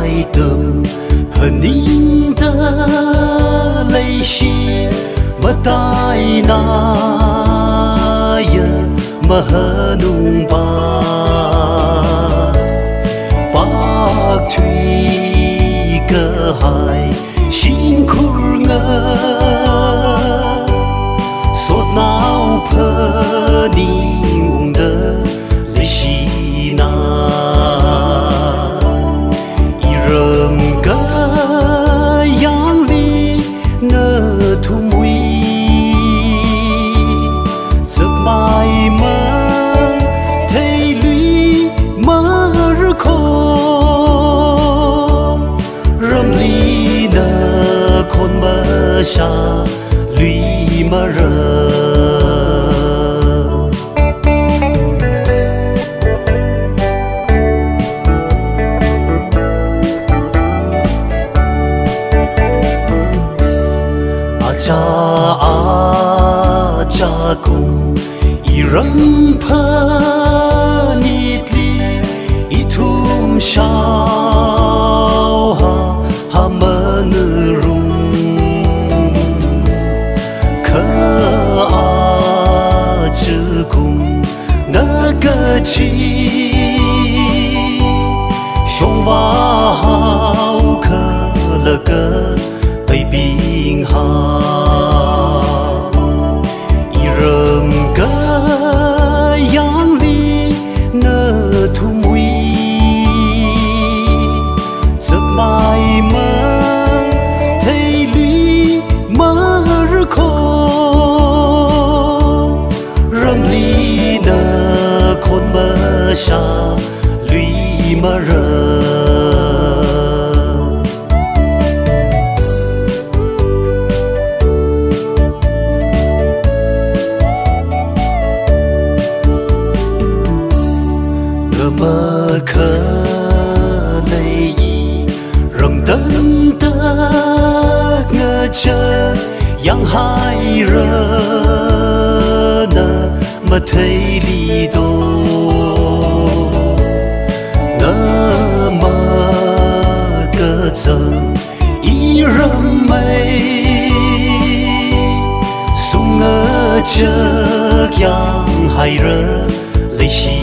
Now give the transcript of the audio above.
ai tâm phần in ta lấy shi mà tai na ya mà nung ba bạc thủy cơ hai xin khur ngơ sốt nào phơ ninh đơ lấy shi na irem cơ yang li nơ thu mui giấc mai mơ thấy lũy mơ khô râm ly nơ khôn mơ xa lũy mơ rơ cha cùng irang pha nit li itum shao ha man rum kha a chư cùng na ca chi shong va hao kha la ca bai bing ha yang li nơ thu mui giấc mai mơ thấy lũy mơ khô râm ly nơ khôn mơ xa lũy mơ rơ mơ khơ lấy rồng tân tơ ngơ chờ yang hai rơ nơ mà thấy li đô nơ mơ cơ giờ ý râm mây sung ngơ chờ yang hai rơ lấy shi